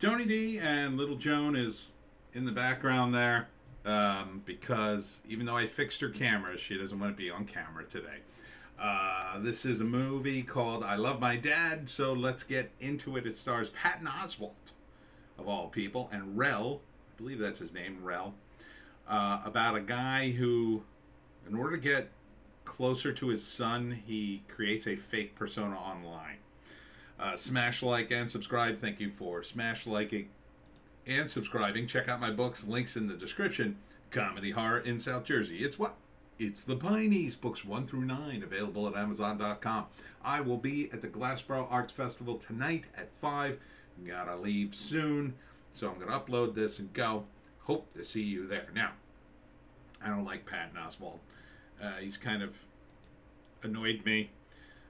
Tony D and Little Joan is in the background there because even though I fixed her camera, she doesn't want to be on camera today. This is a movie called I Love My Dad, so let's get into it. It stars Patton Oswalt, of all people, and Rel, I believe that's his name, Rel, about a guy who, in order to get closer to his son, he creates a fake persona online. Smash like and subscribe. Thank you for smash liking and subscribing. Check out my books, links in the description. Comedy Horror in South Jersey. It's what? It's the Pineys, books 1 through 9, available at Amazon.com. I will be at the Glassboro Arts Festival tonight at 5. Gotta leave soon, so I'm gonna upload this and go. Hope to see you there. Now, I don't like Patton Oswalt. He's kind of annoyed me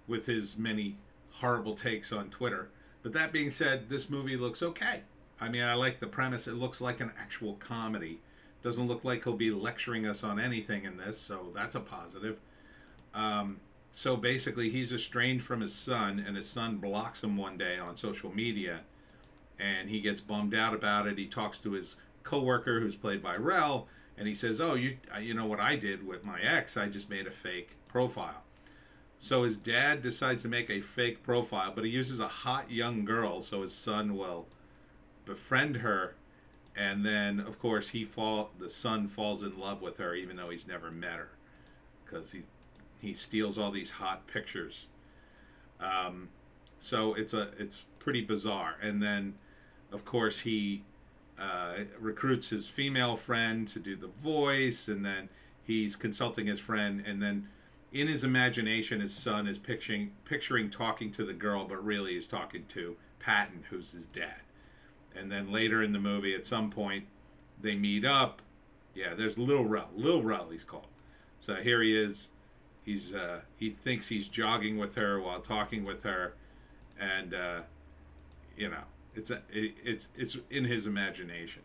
with his many horrible takes on Twitter. But that being said, this movie looks okay. I mean, I like the premise. It looks like an actual comedy. Doesn't look like he'll be lecturing us on anything in this, so that's a positive. So basically, he's estranged from his son, and his son blocks him one day on social media, and he gets bummed out about it. He talks to his coworker, who's played by Rel, and he says, "Oh, you know what I did with my ex? I just made a fake profile." So his dad decides to make a fake profile, but he uses a hot young girl so his son will befriend her, and then of course the son falls in love with her even though he's never met her, because he steals all these hot pictures. So it's pretty bizarre. And then of course he recruits his female friend to do the voice, and then he's consulting his friend, and then in his imagination, his son is picturing talking to the girl, but really he's talking to Patton, who's his dad. And then later in the movie, at some point, they meet up. Yeah, there's Lil Rel. Lil Rel, he's called. So here he is. He thinks he's jogging with her while talking with her, and you know, it's in his imagination.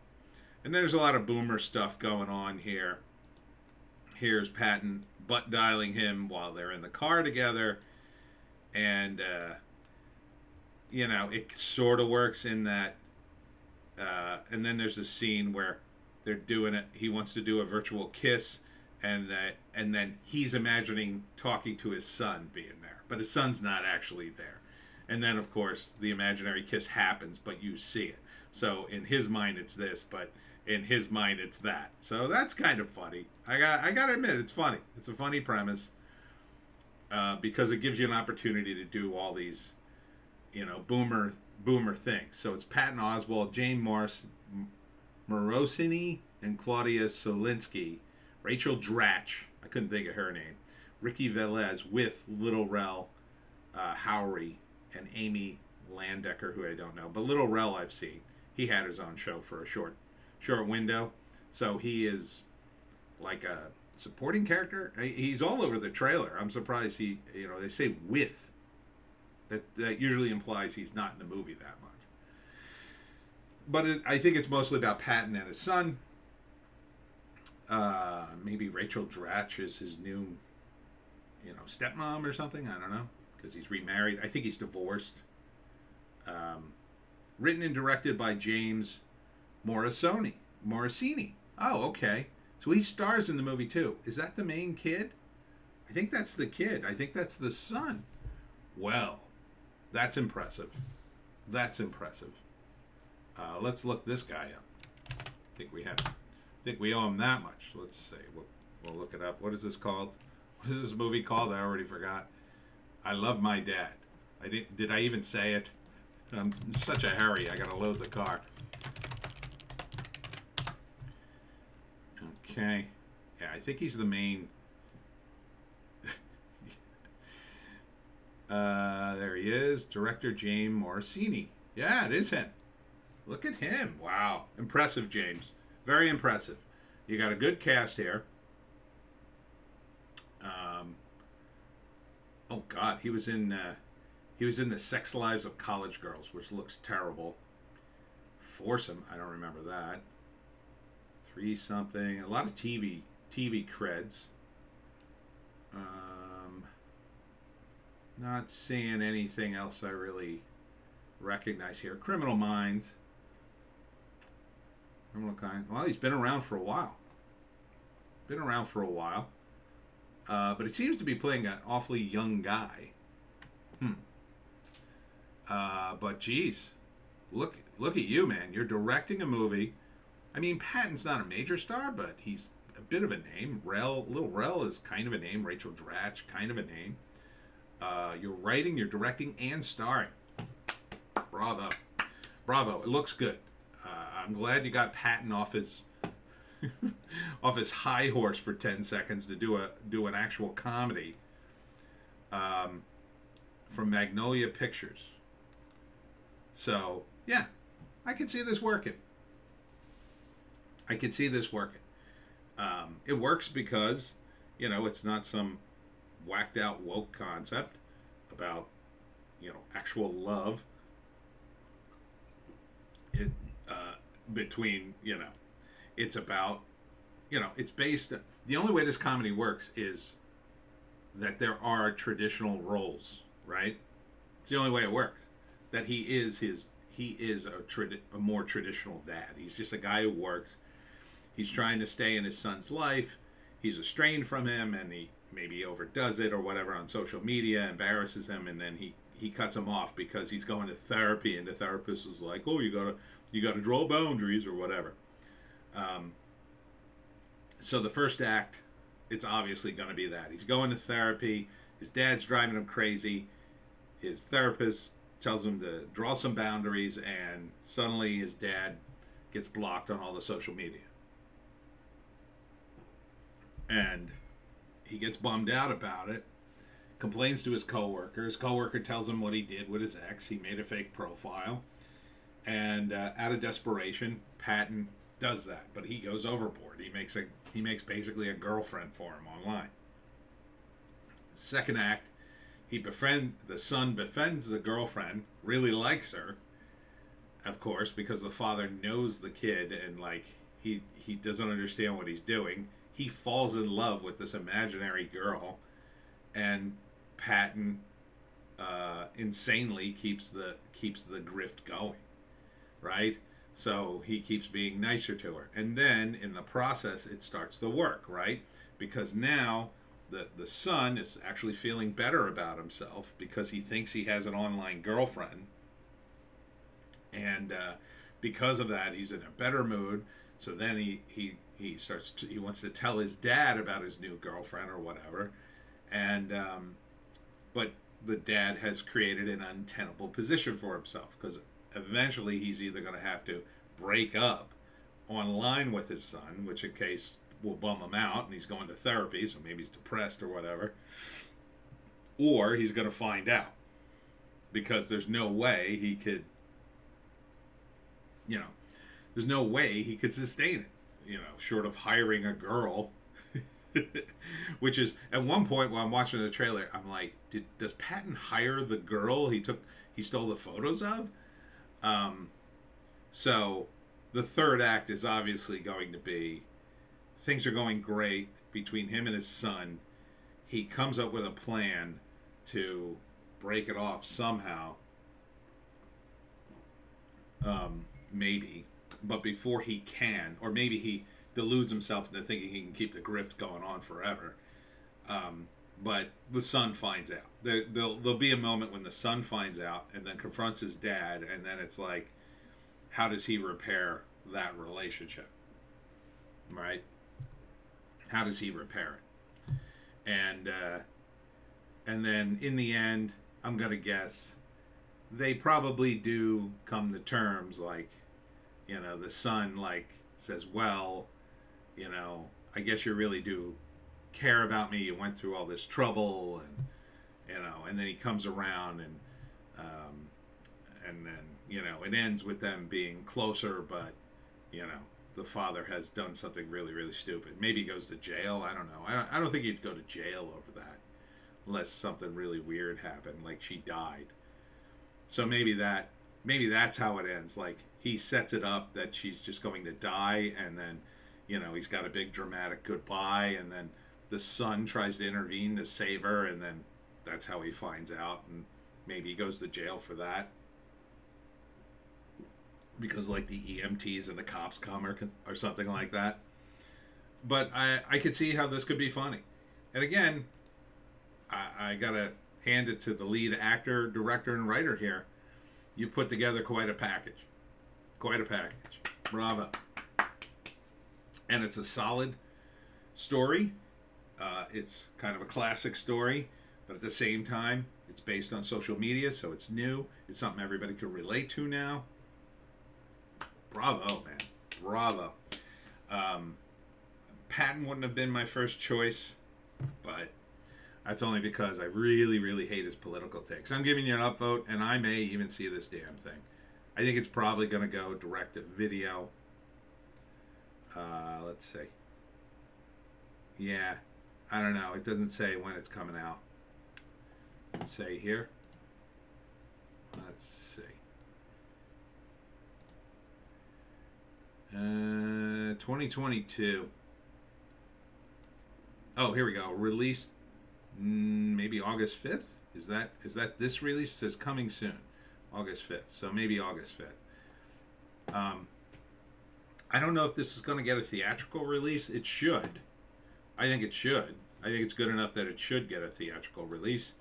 And there's a lot of boomer stuff going on here. Here's Patton butt dialing him while they're in the car together, and you know, it sort of works in that. And then there's a scene where they're doing it. He wants to do a virtual kiss, and then he's imagining talking to his son being there, but his son's not actually there. And then of course the imaginary kiss happens, but you see it. So in his mind it's this, but in his mind it's that. So that's kind of funny. I gotta admit, it's funny. It's a funny premise, because it gives you an opportunity to do all these, you know, boomer things. So it's Patton Oswalt, Jane Morosini, and Claudia Solinsky, Rachel Dratch, I couldn't think of her name, Ricky Velez with Little Rel Howery, and Amy Landecker, who I don't know. But Little Rel I've seen. He had his own show for a short window. So he is like a supporting character. He's all over the trailer. I'm surprised they say with. That usually implies he's not in the movie that much. But I think it's mostly about Patton and his son. Maybe Rachel Dratch is his new, stepmom or something. I don't know, because he's remarried. I think he's divorced. Written and directed by James Morosini. Oh, okay. So he stars in the movie too. Is that the main kid? I think that's the kid. I think that's the son. Well, that's impressive. That's impressive. Let's look this guy up. I think we owe him that much. Let's see. We'll look it up. What is this called? What is this movie called? I already forgot. I Love My Dad. Did I even say it? I'm in such a hurry. I gotta load the car. Okay. Yeah, I think he's the main. There he is. Director James Morosini. Yeah, it is him. Look at him. Wow. Impressive, James. Very impressive. You got a good cast here. Oh God, he was in The Sex Lives of College Girls, which looks terrible. Foursome, I don't remember that. 3-something. A lot of TV creds. Not seeing anything else I really recognize here. Criminal Minds. Criminal Kind. Well, he's been around for a while. Been around for a while. But he seems to be playing an awfully young guy. But geez, look at you, man. You're directing a movie. I mean, Patton's not a major star, but he's a bit of a name. Little Rel is kind of a name. Rachel Dratch, kind of a name. You're writing, you're directing, and starring. Bravo. Bravo. It looks good. I'm glad you got Patton off his off his high horse for 10 seconds to do an actual comedy from Magnolia Pictures. So, yeah, I can see this working. I can see this working. It works because, you know, it's not some whacked out woke concept about, you know, actual love between, you know, it's about, you know, it's based, the only way this comedy works is that there are traditional roles, right? It's the only way it works. That he is a more traditional dad. He's just a guy who works. He's trying to stay in his son's life. He's estranged from him, and he maybe overdoes it or whatever on social media, embarrasses him, and then he cuts him off because he's going to therapy, and the therapist is like, oh, you gotta draw boundaries or whatever. So the first act, it's obviously going to be that. He's going to therapy. His dad's driving him crazy. His therapist tells him to draw some boundaries, and suddenly his dad gets blocked on all the social media. And he gets bummed out about it, complains to his coworker. His coworker tells him what he did with his ex. He made a fake profile. And out of desperation, Patton does that, but he goes overboard. He makes basically a girlfriend for him online. Second act, the son befriends the girlfriend, really likes her, of course, because the father knows the kid, and like he doesn't understand what he's doing. He falls in love with this imaginary girl, and Patton insanely keeps the grift going, right? So he keeps being nicer to her, and then in the process it starts to work, right? Because now the son is actually feeling better about himself because he thinks he has an online girlfriend, and because of that he's in a better mood. So then he wants to tell his dad about his new girlfriend or whatever, and but the dad has created an untenable position for himself, because eventually he's either going to have to break up online with his son, which in case will bum him out, and he's going to therapy, so maybe he's depressed or whatever, or he's going to find out, because there's no way he could, you know, there's no way he could sustain it, you know, short of hiring a girl. Which is, at one point while I'm watching the trailer, I'm like, does Patton hire the girl he stole the photos of? So the third act is obviously going to be, things are going great between him and his son. He comes up with a plan to break it off somehow. Maybe. But before he can, or maybe he deludes himself into thinking he can keep the grift going on forever. But the son finds out. There'll be a moment when the son finds out and then confronts his dad, and then it's like, how does he repair that relationship? Right? How does he repair it? And then in the end, I'm gonna guess they probably do come to terms. Like, you know, the son like says, well, you know, I guess you really do care about me. You went through all this trouble, and you know, and then he comes around, and then, you know, it ends with them being closer, but you know, the father has done something really, really stupid. Maybe he goes to jail. I don't know. I don't think he'd go to jail over that, unless something really weird happened, like she died. So maybe that's how it ends. Like, he sets it up that she's just going to die, and then, you know, he's got a big dramatic goodbye, and then the son tries to intervene to save her, and then that's how he finds out, and maybe he goes to jail for that. because like the EMTs and the cops come or something like that. But I could see how this could be funny. And again, I gotta hand it to the lead actor, director, and writer here. You put together quite a package. Quite a package. Bravo. And it's a solid story. It's kind of a classic story, but at the same time, it's based on social media, so it's new. It's something everybody can relate to now. Bravo, man. Bravo. Patton wouldn't have been my first choice, but that's only because I really, really hate his political takes. I'm giving you an upvote, and I may even see this damn thing. I think it's probably going to go direct to video. Let's see. Yeah, I don't know. It doesn't say when it's coming out. Let's say here. Let's see. 2022. Oh, here we go. Released maybe August 5th? Is that this release? It says coming soon. August 5th. So maybe August 5th. I don't know if this is going to get a theatrical release. It should. I think it should. I think it's good enough that it should get a theatrical release.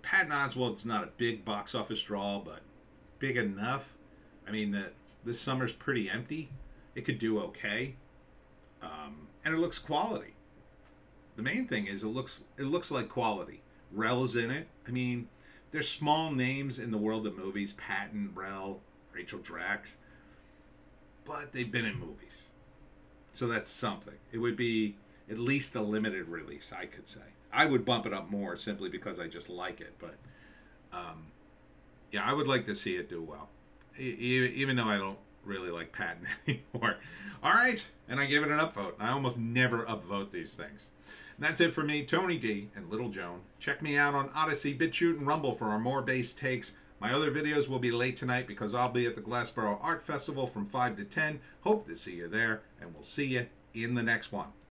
Patton Oswalt's not a big box office draw, but big enough. I mean, this summer's pretty empty. It could do okay. And it looks quality. The main thing is it looks like quality. Rel's in it. I mean, there's small names in the world of movies. Patton, Rel, Rachel Drax. But they've been in movies. So that's something. It would be at least a limited release, I could say. I would bump it up more simply because I just like it. But, yeah, I would like to see it do well. Even though I don't really like Patton anymore. All right. And I give it an upvote. I almost never upvote these things. And that's it for me, Tony D and Little Joan. Check me out on Odysee, Bitchute, and Rumble for our more bass takes. My other videos will be late tonight because I'll be at the Glassboro Art Festival from 5 to 10. Hope to see you there, and we'll see you in the next one.